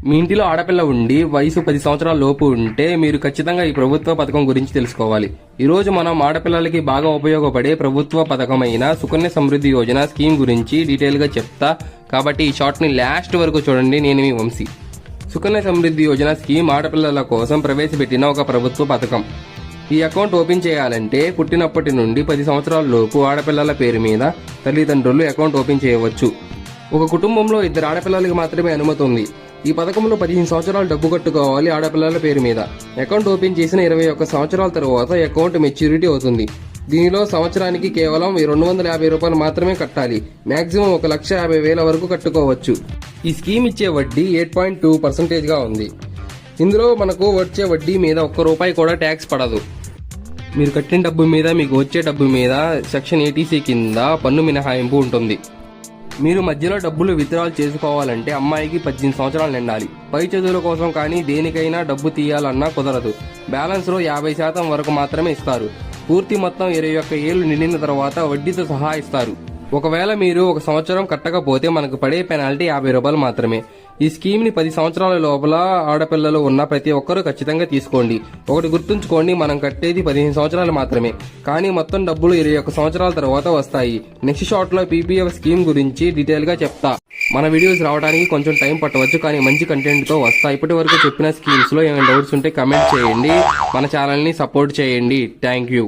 మీ ఇంటిలో ఆడపిల్ల ఉండి వయసు 10 సంవత్సరాల లోపు ఉంటే మీరు ఖచ్చితంగా ఈ ప్రభుత్వ పథకం గురించి తెలుసుకోవాలి. ఈ రోజు మనం ఆడపిల్లలకి బాగా ఉపయోగపడే ప్రభుత్వ పథకమైన సుకన్య సమృద్ధి యోజన స్కీమ్ గురించి డీటెయిల్ గా చెప్తా. కాబట్టి ఈ షార్ట్ ని లాస్ట్ వరకు చూడండి. నేను మీ వంశీ. సుకన్య సమృద్ధి యోజన స్కీమ్ ఆడపిల్లల కోసం ప్రవేశపెట్టిన ఒక ప్రభుత్వ పథకం. ఈ అకౌంట్ ఓపెన్ చేయాలంటే పుట్టినప్పటి నుండి 10 సంవత్సరాల లోపు ఆడపిల్లల పేరు మీద తల్లిదండ్రులు అకౌంట్ ఓపెన్ చేయవచ్చు. ఒక కుటుంబంలో 2 ఆడపిల్లలకి మాత్రమే అనుమతి ఉంది. ఈ పథకంలో 15 సంవత్సరాలు డబ్బు కట్టుకోవాలి ఆడపిల్లల పేరు మీద. అకౌంట్ ఓపెన్ చేసిన 21 సంవత్సరాల తర్వాత అకౌంట్ మెచ్యూరిటీ అవుతుంది. దీనిలో సంవత్సరానికి కేవలం 250 రూపాయలు మాత్రమే కట్టాలి. మాక్సిమం 1,50,000 వరకు కట్టుకోవచ్చు. ఈ స్కీమ్ ఇచ్చే వడ్డీ 8.2% గా ఉంది. ఇందులో మనకు వచ్చే వడ్డీ మీద ₹1 కూడా ట్యాక్స్ పడదు. మీరు కట్టిన డబ్బు మీద మీకు వచ్చే డబ్బు మీద సెక్షన్ 80C కింద పన్ను మినహాయింపు ఉంటుంది. మీరు మధ్యలో డబ్బులు విత్డ్రాల్ చేసుకోవాలంటే అమ్మాయికి 18 సంవత్సరాలు నిండాలి. పై చదువుల కోసం కానీ దేనికైనా డబ్బు తీయాలన్నా కుదరదు. బ్యాలెన్స్ లో 50% వరకు మాత్రమే ఇస్తారు. పూర్తి మొత్తం 21 ఏళ్లు నిండిన తర్వాత వడ్డీతో సహా ఇస్తారు. ఒకవేళ మీరు 1 సంవత్సరం కట్టకపోతే మనకు పడే పెనాల్టీ ₹50 మాత్రమే. ఈ స్కీమ్ ని 10 సంవత్సరాల లోపల ఆడపిల్లలు ఉన్న ప్రతి ఒక్కరూ ఖచ్చితంగా తీసుకోండి. ఒకటి గుర్తుంచుకోండి, మనం కట్టేది 15 సంవత్సరాలు మాత్రమే, కానీ మొత్తం డబ్బులు 21 సంవత్సరాల తర్వాత వస్తాయి. నెక్స్ట్ షార్ట్ లో PPF స్కీమ్ గురించి డీటెయిల్ గా చెప్తా. మన వీడియోస్ రావడానికి కొంచెం టైం పట్టవచ్చు, కానీ మంచి కంటెంట్ తో వస్తా. ఇప్పటి వరకు చెప్పిన స్కీమ్స్ లో ఏమైనా డౌట్స్ ఉంటే కమెంట్ చేయండి. మన ఛానల్ ని సపోర్ట్ చేయండి. Thank you.